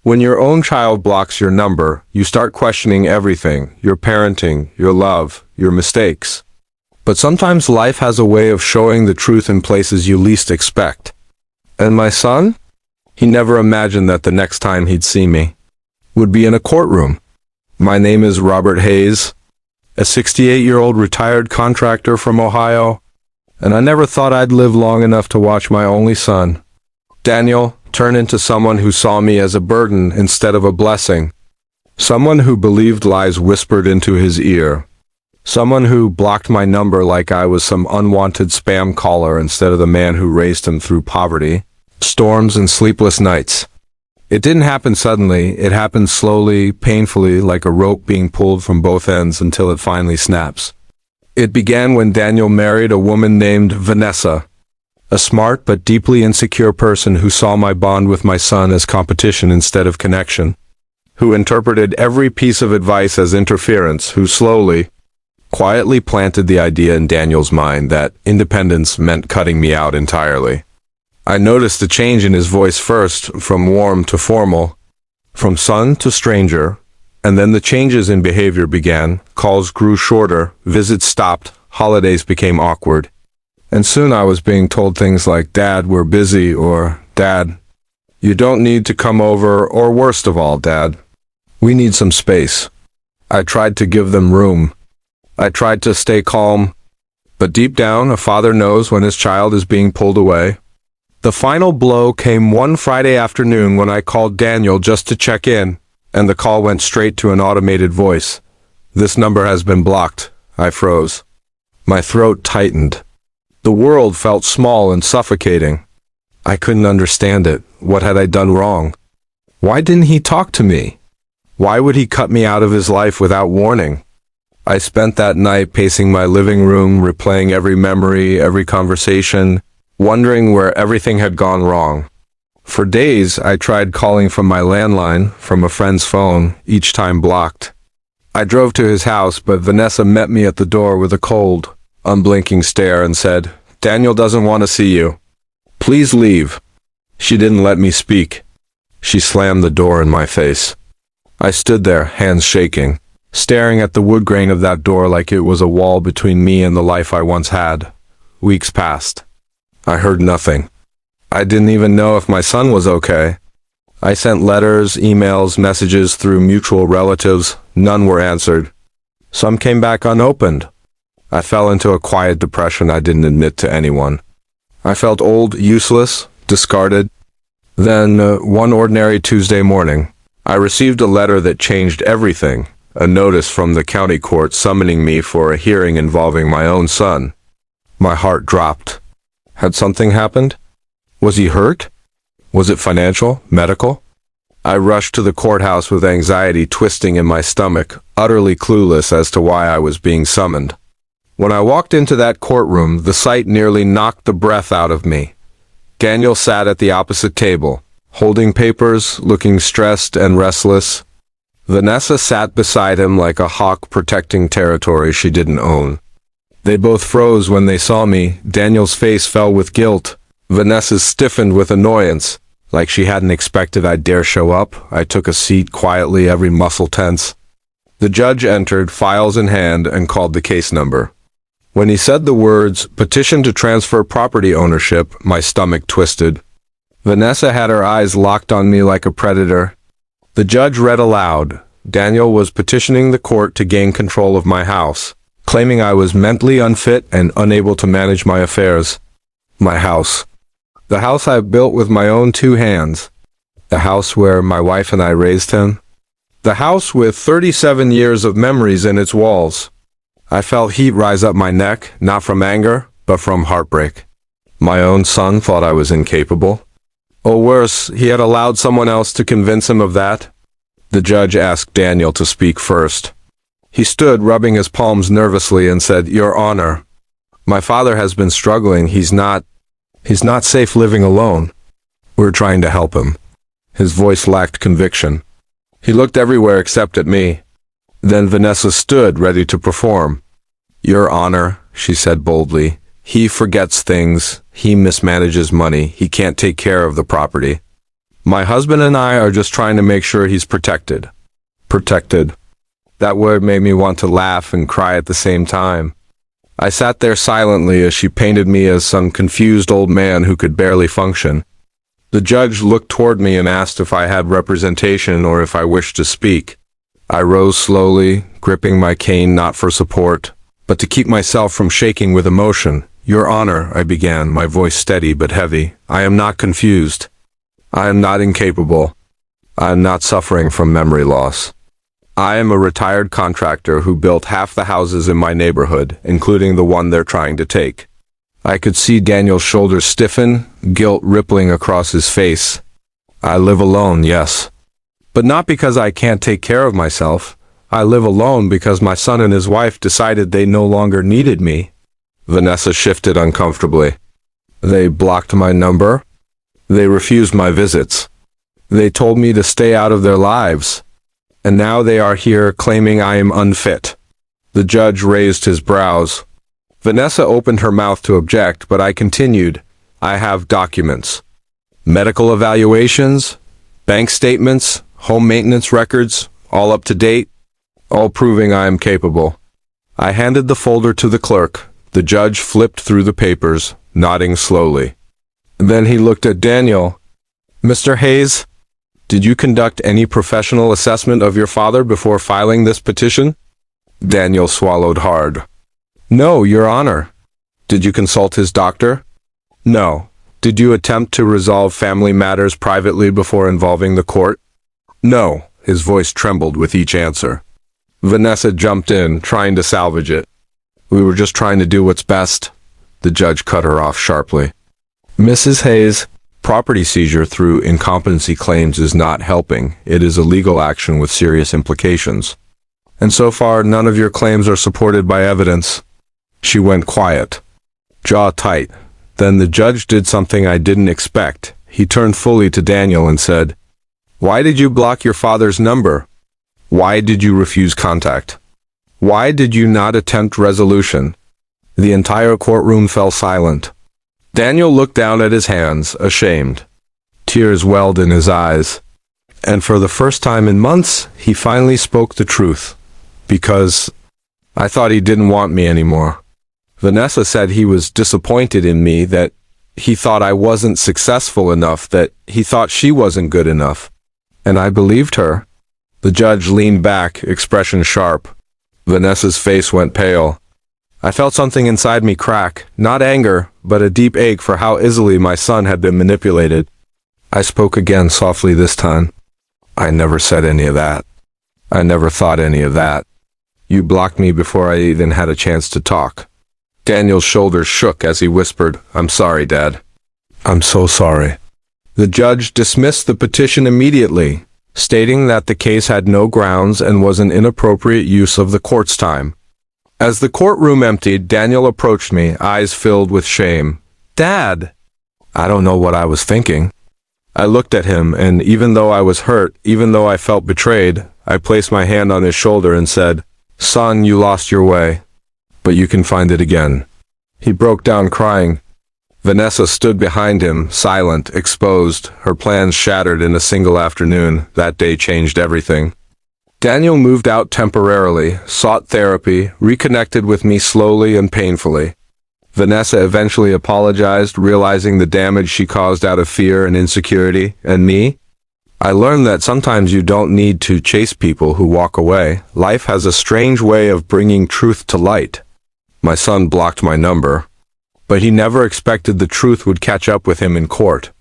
When your own child blocks your number, you start questioning everything, your parenting, your love, your mistakes. But sometimes life has a way of showing the truth in places you least expect. And my son? He never imagined that the next time he'd see me would be in a courtroom. My name is Robert Hayes, a 68-year-old retired contractor from Ohio, and I never thought I'd live long enough to watch my only son, Daniel, turn into someone who saw me as a burden instead of a blessing. Someone who believed lies whispered into his ear. Someone who blocked my number like I was some unwanted spam caller instead of the man who raised him through poverty, storms, and sleepless nights. It didn't happen suddenly. It happened slowly, painfully, like a rope being pulled from both ends until it finally snaps. It began when Daniel married a woman named Vanessa, a smart but deeply insecure person who saw my bond with my son as competition instead of connection, who interpreted every piece of advice as interference, who slowly, quietly planted the idea in Daniel's mind that independence meant cutting me out entirely. I noticed a change in his voice first, from warm to formal, from son to stranger, and then the changes in behavior began. Calls grew shorter, visits stopped, holidays became awkward. And soon I was being told things like, "Dad, we're busy," or, "Dad, you don't need to come over," or worst of all, "Dad, we need some space." I tried to give them room. I tried to stay calm. But deep down, a father knows when his child is being pulled away. The final blow came one Friday afternoon when I called Daniel just to check in, and the call went straight to an automated voice. "This number has been blocked." I froze. My throat tightened. The world felt small and suffocating. I couldn't understand it. What had I done wrong? Why didn't he talk to me? Why would he cut me out of his life without warning? I spent that night pacing my living room, replaying every memory, every conversation, wondering where everything had gone wrong. For days, I tried calling from my landline, from a friend's phone, each time blocked. I drove to his house, but Vanessa met me at the door with a cold, unblinking stare and said, "Daniel doesn't want to see you. Please leave." She didn't let me speak. She slammed the door in my face. I stood there, hands shaking, staring at the wood grain of that door like it was a wall between me and the life I once had. Weeks passed. I heard nothing. I didn't even know if my son was okay. I sent letters, emails, messages through mutual relatives. None were answered. Some came back unopened. I fell into a quiet depression I didn't admit to anyone. I felt old, useless, discarded. Then, one ordinary Tuesday morning, I received a letter that changed everything, a notice from the county court summoning me for a hearing involving my own son. My heart dropped. Had something happened? Was he hurt? Was it financial? Medical? I rushed to the courthouse with anxiety twisting in my stomach, utterly clueless as to why I was being summoned. When I walked into that courtroom, the sight nearly knocked the breath out of me. Daniel sat at the opposite table, holding papers, looking stressed and restless. Vanessa sat beside him like a hawk protecting territory she didn't own. They both froze when they saw me. Daniel's face fell with guilt. Vanessa's stiffened with annoyance, like she hadn't expected I'd dare show up. I took a seat quietly, every muscle tense. The judge entered, files in hand, and called the case number. When he said the words, "petition to transfer property ownership," my stomach twisted. Vanessa had her eyes locked on me like a predator. The judge read aloud. Daniel was petitioning the court to gain control of my house, claiming I was mentally unfit and unable to manage my affairs. My house. The house I built with my own two hands. The house where my wife and I raised him. The house with 37 years of memories in its walls. I felt heat rise up my neck, not from anger, but from heartbreak. My own son thought I was incapable. Or worse, he had allowed someone else to convince him of that. The judge asked Daniel to speak first. He stood, rubbing his palms nervously, and said, "Your Honor, my father has been struggling. He's not safe living alone. We're trying to help him." His voice lacked conviction. He looked everywhere except at me. Then Vanessa stood, ready to perform. "Your Honor," she said boldly, "he forgets things. He mismanages money. He can't take care of the property." My husband and I are just trying to make sure he's protected. Protected. That word made me want to laugh and cry at the same time. I sat there silently as she painted me as some confused old man who could barely function. The judge looked toward me and asked if I had representation or if I wished to speak. I rose slowly, gripping my cane not for support, but to keep myself from shaking with emotion. Your Honor, I began, my voice steady but heavy. I am not confused. I am not incapable. I am not suffering from memory loss. I am a retired contractor who built half the houses in my neighborhood, including the one they're trying to take. I could see Daniel's shoulders stiffen, guilt rippling across his face. I live alone, yes. But not because I can't take care of myself. I live alone because my son and his wife decided they no longer needed me. Vanessa shifted uncomfortably. They blocked my number. They refused my visits. They told me to stay out of their lives. And now they are here claiming I am unfit. The judge raised his brows. Vanessa opened her mouth to object, but I continued. I have documents. Medical evaluations, bank statements, home maintenance records, all up to date, all proving I am capable. I handed the folder to the clerk. The judge flipped through the papers, nodding slowly. Then he looked at Daniel. Mr. Hayes, did you conduct any professional assessment of your father before filing this petition? Daniel swallowed hard. No, Your Honor. Did you consult his doctor? No. Did you attempt to resolve family matters privately before involving the court? No. His voice trembled with each answer. Vanessa jumped in, trying to salvage it. We were just trying to do what's best. The judge cut her off sharply. Mrs. Hayes, property seizure through incompetency claims is not helping. It is a legal action with serious implications. And so far, none of your claims are supported by evidence. She went quiet, jaw tight. Then the judge did something I didn't expect. He turned fully to Daniel and said, Why did you block your father's number? Why did you refuse contact? Why did you not attempt resolution? The entire courtroom fell silent. Daniel looked down at his hands, ashamed. Tears welled in his eyes. And for the first time in months, he finally spoke the truth. Because I thought he didn't want me anymore. Vanessa said he was disappointed in me, that he thought I wasn't successful enough, that he thought she wasn't good enough. And I believed her. The judge leaned back, expression sharp. Vanessa's face went pale. I felt something inside me crack, not anger, but a deep ache for how easily my son had been manipulated. I spoke again softly this time. I never said any of that. I never thought any of that. You blocked me before I even had a chance to talk. Daniel's shoulders shook as he whispered, I'm sorry, Dad. I'm so sorry. The judge dismissed the petition immediately, stating that the case had no grounds and was an inappropriate use of the court's time. As the courtroom emptied, Daniel approached me, eyes filled with shame. Dad! I don't know what I was thinking. I looked at him, and even though I was hurt, even though I felt betrayed, I placed my hand on his shoulder and said, Son, you lost your way, but you can find it again. He broke down crying. Vanessa stood behind him, silent, exposed, her plans shattered in a single afternoon. That day changed everything. Daniel moved out temporarily, sought therapy, reconnected with me slowly and painfully. Vanessa eventually apologized, realizing the damage she caused out of fear and insecurity. And me? I learned that sometimes you don't need to chase people who walk away. Life has a strange way of bringing truth to light. My son blocked my number, but he never expected the truth would catch up with him in court.